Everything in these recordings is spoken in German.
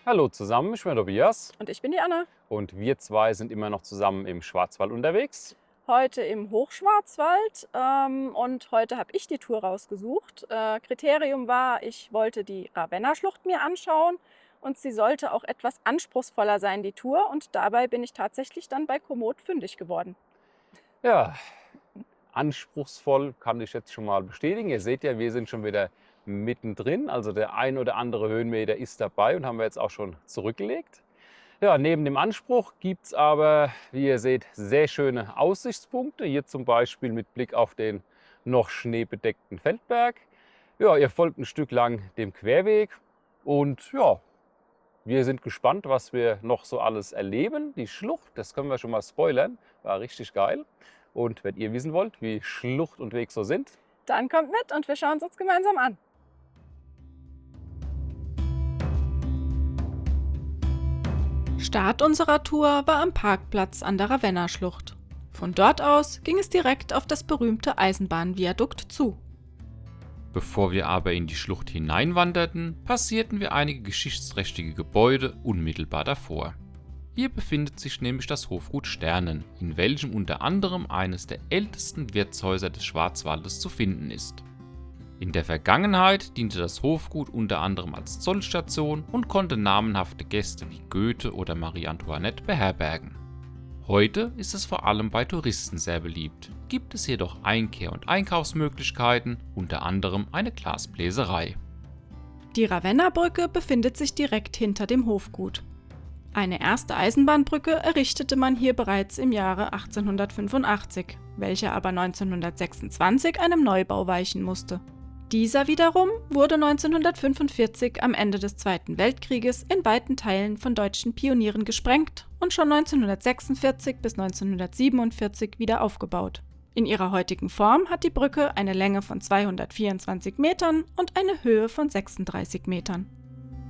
Hallo zusammen, ich bin Tobias Und ich bin die Anna. und wir zwei sind immer noch zusammen im Schwarzwald unterwegs. Heute im Hochschwarzwald und heute habe ich die Tour rausgesucht. Kriterium war, ich wollte die Ravenna-Schlucht mir anschauen und sie sollte auch etwas anspruchsvoller sein, die Tour. Und dabei bin ich tatsächlich dann bei Komoot fündig geworden. Ja, anspruchsvoll kann ich jetzt schon mal bestätigen. Ihr seht ja, wir sind schon wieder mittendrin, also der ein oder andere Höhenmeter ist dabei und haben wir jetzt auch schon zurückgelegt. Ja, neben dem Anspruch gibt es aber, wie ihr seht, sehr schöne Aussichtspunkte. Hier zum Beispiel mit Blick auf den noch schneebedeckten Feldberg. Ja, ihr folgt ein Stück lang dem Querweg und ja, wir sind gespannt, was wir noch so alles erleben. Die Schlucht, das können wir schon mal spoilern, war richtig geil. Und wenn ihr wissen wollt, wie Schlucht und Weg so sind, Dann kommt mit und wir schauen es uns gemeinsam an. Start unserer Tour war am Parkplatz an der Ravenna-Schlucht. Von dort aus ging es direkt auf das berühmte Eisenbahnviadukt zu. Bevor wir aber in die Schlucht hineinwanderten, passierten wir einige geschichtsträchtige Gebäude unmittelbar davor. Hier befindet sich nämlich das Hofgut Sternen, in welchem unter anderem eines der ältesten Wirtshäuser des Schwarzwaldes zu finden ist. In der Vergangenheit diente das Hofgut unter anderem als Zollstation und konnte namenhafte Gäste wie Goethe oder Marie Antoinette beherbergen. Heute ist es vor allem bei Touristen sehr beliebt, gibt es jedoch Einkehr- und Einkaufsmöglichkeiten, unter anderem eine Glasbläserei. Die Ravenna-Brücke befindet sich direkt hinter dem Hofgut. Eine erste Eisenbahnbrücke errichtete man hier bereits im Jahre 1885, welche aber 1926 einem Neubau weichen musste. Dieser wiederum wurde 1945 am Ende des Zweiten Weltkrieges in weiten Teilen von deutschen Pionieren gesprengt und schon 1946 bis 1947 wieder aufgebaut. In ihrer heutigen Form hat die Brücke eine Länge von 224 Metern und eine Höhe von 36 Metern.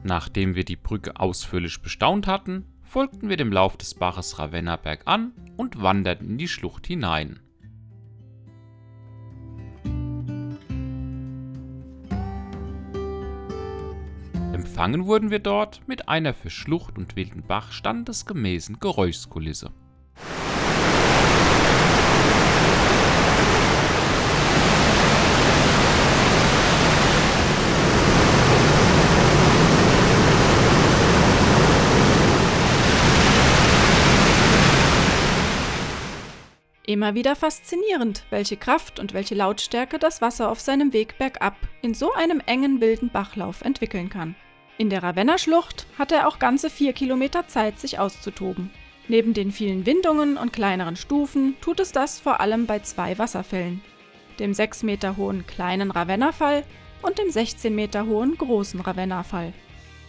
Nachdem wir die Brücke ausführlich bestaunt hatten, folgten wir dem Lauf des Baches Ravenna bergan und wanderten in die Schlucht hinein. Empfangen wurden wir dort mit einer für Schlucht und wilden Bach standesgemäßen Geräuschkulisse. Immer wieder faszinierend, welche Kraft und welche Lautstärke das Wasser auf seinem Weg bergab in so einem engen, wilden Bachlauf entwickeln kann. In der Ravenna-Schlucht hat er auch ganze 4 Kilometer Zeit, sich auszutoben. Neben den vielen Windungen und kleineren Stufen tut es das vor allem bei 2 Wasserfällen: dem 6 Meter hohen kleinen Ravenna-Fall und dem 16 Meter hohen großen Ravenna-Fall.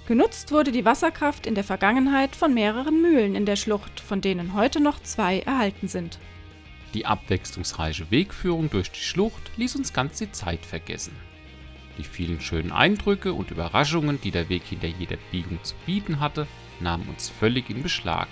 Genutzt wurde die Wasserkraft in der Vergangenheit von mehreren Mühlen in der Schlucht, von denen heute noch 2 erhalten sind. Die abwechslungsreiche Wegführung durch die Schlucht ließ uns ganz die Zeit vergessen. Die vielen schönen Eindrücke und Überraschungen, die der Weg hinter jeder Biegung zu bieten hatte, nahmen uns völlig in Beschlag.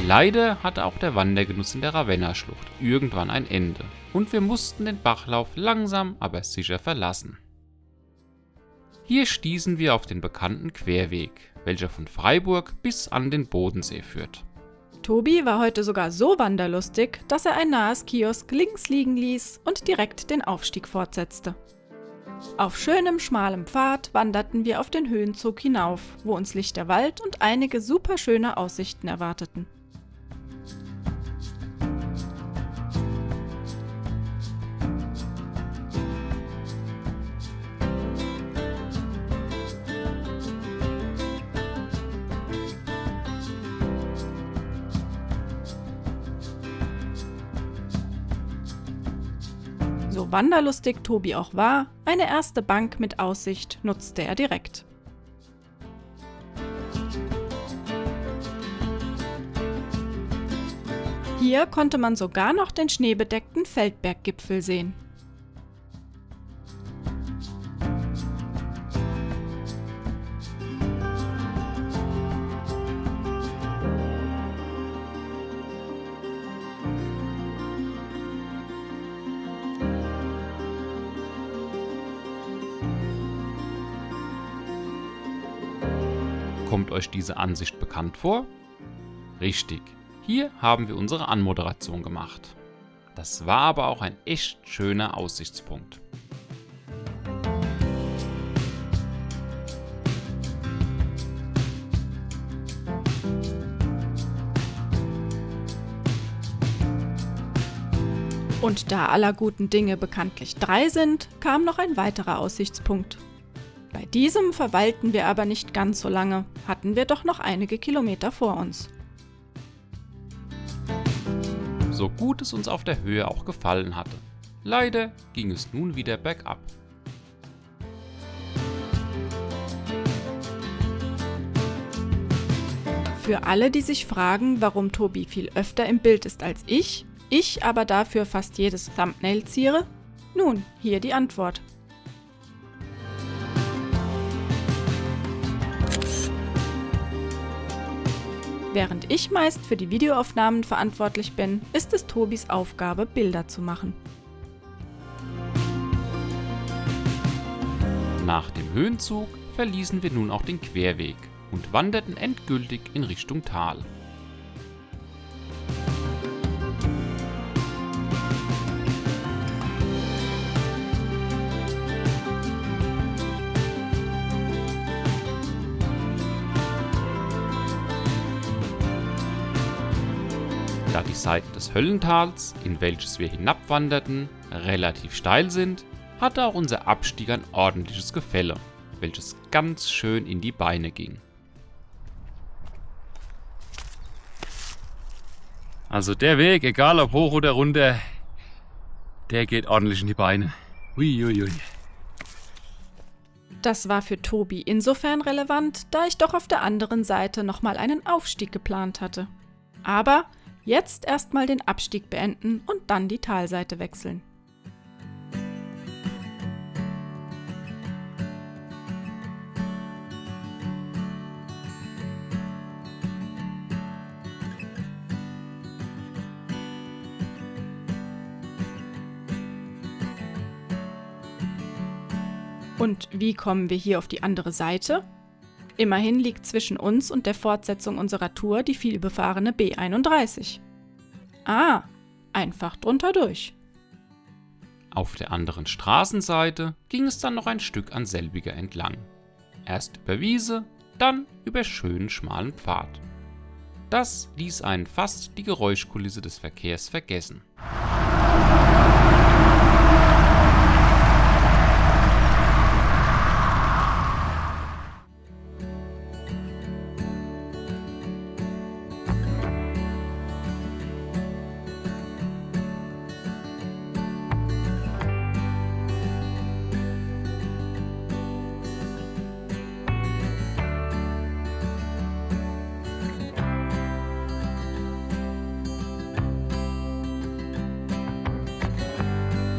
Leider hatte auch der Wandergenuss in der Ravenna-Schlucht irgendwann ein Ende und wir mussten den Bachlauf langsam aber sicher verlassen. Hier stießen wir auf den bekannten Querweg, welcher von Freiburg bis an den Bodensee führt. Tobi war heute sogar so wanderlustig, dass er ein nahes Kiosk links liegen ließ und direkt den Aufstieg fortsetzte. Auf schönem, schmalem Pfad wanderten wir auf den Höhenzug hinauf, wo uns lichter Wald und einige superschöne Aussichten erwarteten. So wanderlustig Tobi auch war, eine erste Bank mit Aussicht nutzte er direkt. Hier konnte man sogar noch den schneebedeckten Feldberggipfel sehen. Kommt euch diese Ansicht bekannt vor? Richtig, hier haben wir unsere Anmoderation gemacht. Das war aber auch ein echt schöner Aussichtspunkt. Und da aller guten Dinge bekanntlich 3 sind, kam noch ein weiterer Aussichtspunkt. Bei diesem verweilten wir aber nicht ganz so lange, hatten wir doch noch einige Kilometer vor uns. So gut es uns auf der Höhe auch gefallen hatte. Leider ging es nun wieder bergab. Für alle, die sich fragen, warum Tobi viel öfter im Bild ist als ich aber dafür fast jedes Thumbnail ziere, nun, hier die Antwort. Während ich meist für die Videoaufnahmen verantwortlich bin, ist es Tobis Aufgabe, Bilder zu machen. Nach dem Höhenzug verließen wir nun auch den Querweg und wanderten endgültig in Richtung Tal. Da die Seiten des Höllentals, in welches wir hinabwanderten, relativ steil sind, hatte auch unser Abstieg ein ordentliches Gefälle, welches ganz schön in die Beine ging. Also der Weg, egal ob hoch oder runter, der geht ordentlich in die Beine. Uiuiui. Das war für Tobi insofern relevant, da ich doch auf der anderen Seite nochmal einen Aufstieg geplant hatte. Aber jetzt erstmal den Abstieg beenden und dann die Talseite wechseln. Und wie kommen wir hier auf die andere Seite? Immerhin liegt zwischen uns und der Fortsetzung unserer Tour die vielbefahrene B31. Ah, einfach drunter durch. Auf der anderen Straßenseite ging es dann noch ein Stück an selbiger entlang. Erst über Wiese, dann über schönen schmalen Pfad. Das ließ einen fast die Geräuschkulisse des Verkehrs vergessen.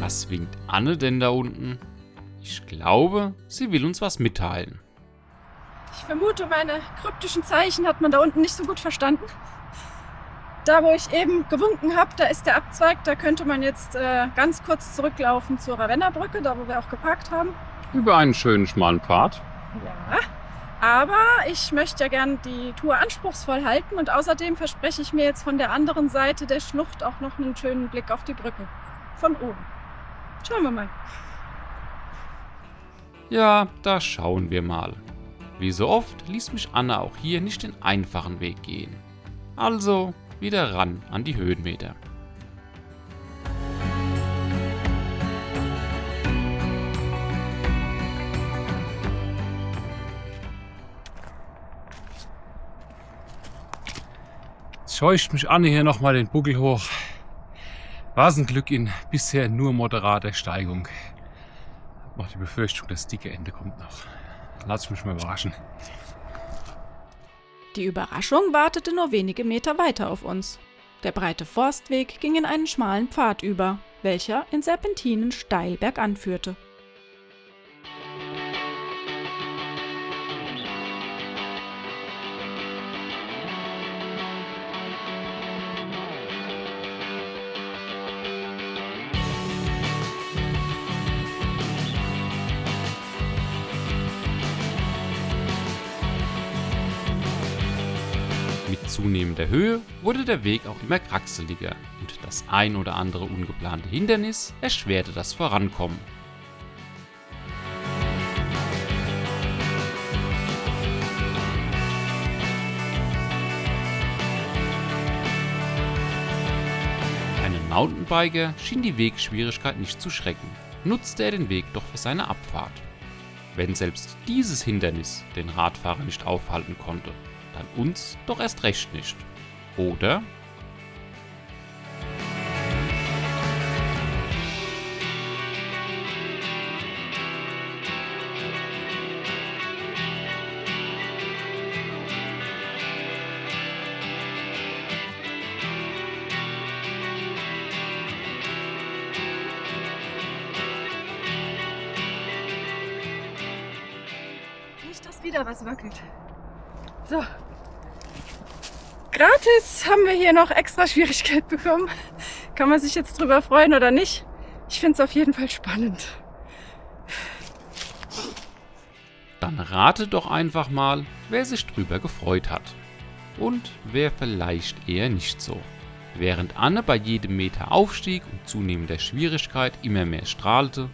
Was winkt Anne denn da unten? Ich glaube, sie will uns was mitteilen. Ich vermute, meine kryptischen Zeichen hat man da unten nicht so gut verstanden. Da, wo ich eben gewunken habe, da ist der Abzweig. Da könnte man jetzt ganz kurz zurücklaufen zur Ravennabrücke, da wo wir auch geparkt haben. Über einen schönen schmalen Pfad. Ja, aber ich möchte ja gern die Tour anspruchsvoll halten und außerdem verspreche ich mir jetzt von der anderen Seite der Schlucht auch noch einen schönen Blick auf die Brücke. Von oben. Schauen wir mal. Ja, da schauen wir mal. Wie so oft ließ mich Anna auch hier nicht den einfachen Weg gehen. Also wieder ran an die Höhenmeter. Jetzt scheucht mich Anne hier nochmal den Buckel hoch. Was ein Glück in bisher nur moderater Steigung. Hab noch die Befürchtung, das dicke Ende kommt noch. Lass mich mal überraschen. Die Überraschung wartete nur wenige Meter weiter auf uns. Der breite Forstweg ging in einen schmalen Pfad über, welcher in Serpentinen steil bergan führte. Mit zunehmender Höhe wurde der Weg auch immer kraxeliger und das ein oder andere ungeplante Hindernis erschwerte das Vorankommen. Einen Mountainbiker schien die Wegschwierigkeit nicht zu schrecken, nutzte er den Weg doch für seine Abfahrt. Wenn selbst dieses Hindernis den Radfahrer nicht aufhalten konnte, dann uns doch erst recht nicht. Oder? Nicht, dass wieder was wackelt. So. Gratis haben wir hier noch extra Schwierigkeit bekommen. Kann man sich jetzt drüber freuen oder nicht? Ich finde es auf jeden Fall spannend. Dann rate doch einfach mal, wer sich drüber gefreut hat. Und wer vielleicht eher nicht so. Während Anne bei jedem Meter Aufstieg und zunehmender Schwierigkeit immer mehr strahlte,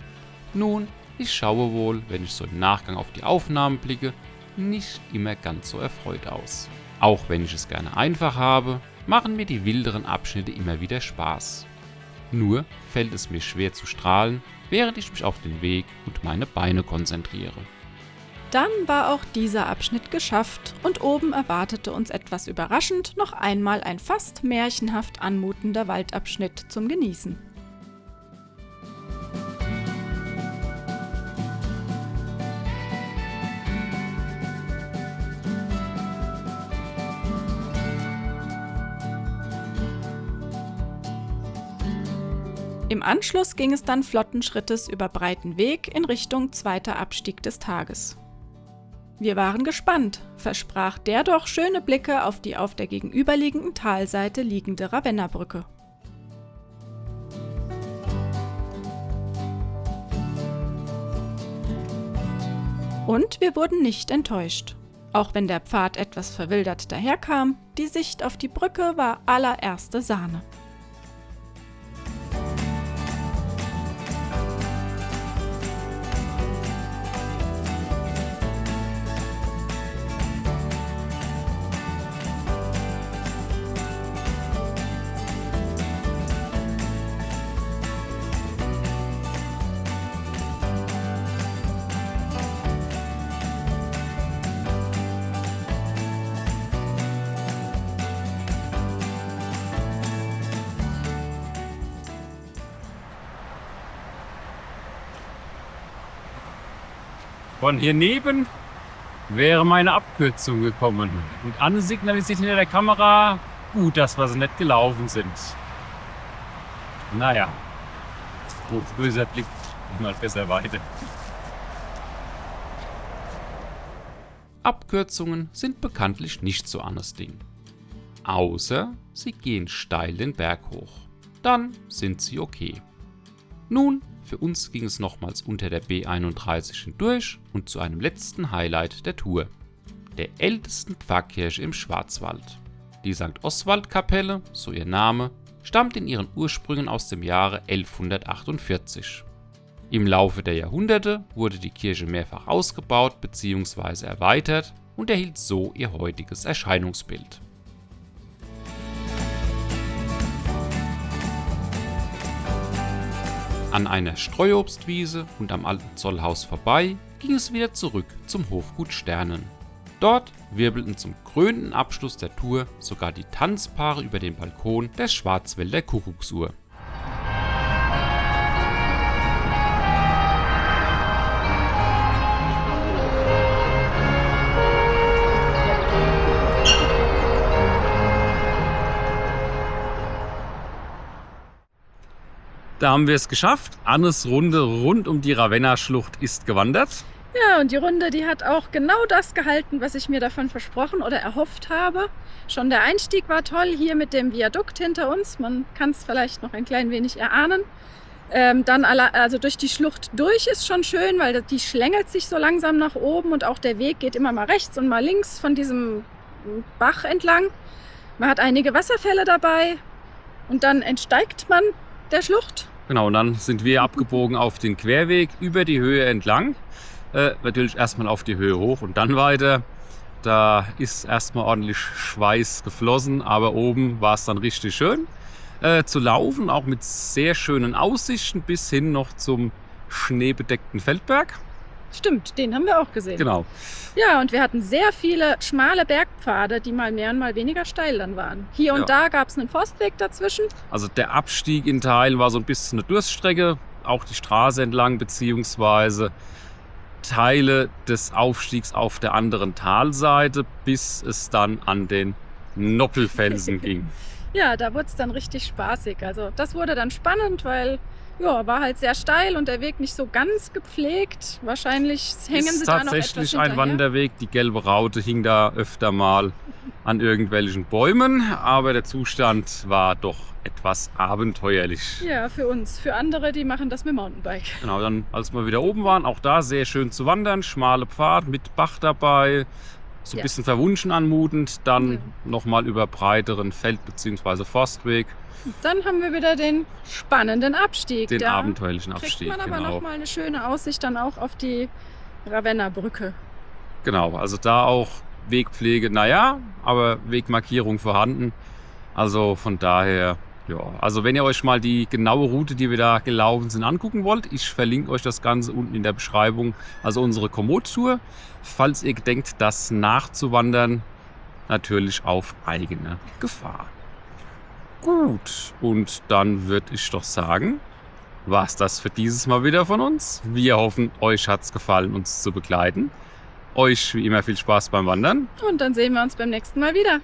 nun, ich schaue wohl, wenn ich so im Nachgang auf die Aufnahmen blicke, nicht immer ganz so erfreut aus. Auch wenn ich es gerne einfach habe, machen mir die wilderen Abschnitte immer wieder Spaß. Nur fällt es mir schwer zu strahlen, während ich mich auf den Weg und meine Beine konzentriere. Dann war auch dieser Abschnitt geschafft und oben erwartete uns etwas überraschend noch einmal ein fast märchenhaft anmutender Waldabschnitt zum Genießen. Im Anschluss ging es dann flotten Schrittes über breiten Weg in Richtung zweiter Abstieg des Tages. Wir waren gespannt, versprach der doch schöne Blicke auf die auf der gegenüberliegenden Talseite liegende Ravennabrücke. Und wir wurden nicht enttäuscht. Auch wenn der Pfad etwas verwildert daherkam, die Sicht auf die Brücke war allererste Sahne. Von hier neben wäre meine Abkürzung gekommen. Und Anne signalisiert hinter der Kamera, gut, dass wir so nicht gelaufen sind. Naja, gut, böser Blick, mal besser weiter. Abkürzungen sind bekanntlich nicht so Annes Ding. Außer sie gehen steil den Berg hoch. Dann sind sie okay. Nun Für uns ging es nochmals unter der B31 hindurch und zu einem letzten Highlight der Tour, der ältesten Pfarrkirche im Schwarzwald. Die St. Oswald-Kapelle, so ihr Name, stammt in ihren Ursprüngen aus dem Jahre 1148. Im Laufe der Jahrhunderte wurde die Kirche mehrfach ausgebaut bzw. erweitert und erhielt so ihr heutiges Erscheinungsbild. An einer Streuobstwiese und am alten Zollhaus vorbei ging es wieder zurück zum Hofgut Sternen. Dort wirbelten zum krönenden Abschluss der Tour sogar die Tanzpaare über den Balkon der Schwarzwälder Kuckucksuhr. Da haben wir es geschafft. Annes Runde rund um die Ravenna-Schlucht ist gewandert. Ja, und die Runde, die hat auch genau das gehalten, was ich mir davon versprochen oder erhofft habe. Schon der Einstieg war toll, hier mit dem Viadukt hinter uns. Man kann es vielleicht noch ein klein wenig erahnen. Dann also durch die Schlucht durch ist schon schön, weil die schlängelt sich so langsam nach oben und auch der Weg geht immer mal rechts und mal links von diesem Bach entlang. Man hat einige Wasserfälle dabei und dann entsteigt man der Schlucht. Genau, und dann sind wir abgebogen auf den Querweg über die Höhe entlang. Natürlich erstmal auf die Höhe hoch und dann weiter. Da ist erstmal ordentlich Schweiß geflossen, aber oben war es dann richtig schön zu laufen, auch mit sehr schönen Aussichten bis hin noch zum schneebedeckten Feldberg. Stimmt, den haben wir auch gesehen. Genau. Ja, und wir hatten sehr viele schmale Bergpfade, die mal mehr und mal weniger steil dann waren. Hier und da gab es einen Forstweg dazwischen. Also der Abstieg in Teilen war so ein bisschen eine Durststrecke, auch die Straße entlang, beziehungsweise Teile des Aufstiegs auf der anderen Talseite, bis es dann an den Noppelfelsen ging. Ja, da wurde es dann richtig spaßig. Also das wurde dann spannend, weil war halt sehr steil und der Weg nicht so ganz gepflegt. Wahrscheinlich hängen sie da noch etwas tatsächlich hinterher. ein Wanderweg. Die gelbe Raute hing da öfter mal an irgendwelchen Bäumen, aber der Zustand war doch etwas abenteuerlich. Ja, für uns. Für andere, die machen das mit Mountainbike. Genau, dann als wir wieder oben waren, auch da sehr schön zu wandern, schmale Pfad mit Bach dabei, so ein bisschen verwunschen anmutend, dann nochmal über breiteren Feld- bzw. Forstweg. Dann haben wir wieder den spannenden Abstieg. Den abenteuerlichen Abstieg, kriegt man aber nochmal eine schöne Aussicht dann auch auf die Ravenna-Brücke. Genau, also da auch Wegpflege, aber Wegmarkierung vorhanden. Also von daher, also wenn ihr euch mal die genaue Route, die wir da gelaufen sind, angucken wollt, ich verlinke euch das Ganze unten in der Beschreibung, also unsere Komoot-Tour, falls ihr gedenkt, das nachzuwandern, natürlich auf eigene Gefahr. Gut, und dann würde ich doch sagen, war es das für dieses Mal wieder von uns. Wir hoffen, euch hat es gefallen, uns zu begleiten. Euch wie immer viel Spaß beim Wandern. Und dann sehen wir uns beim nächsten Mal wieder.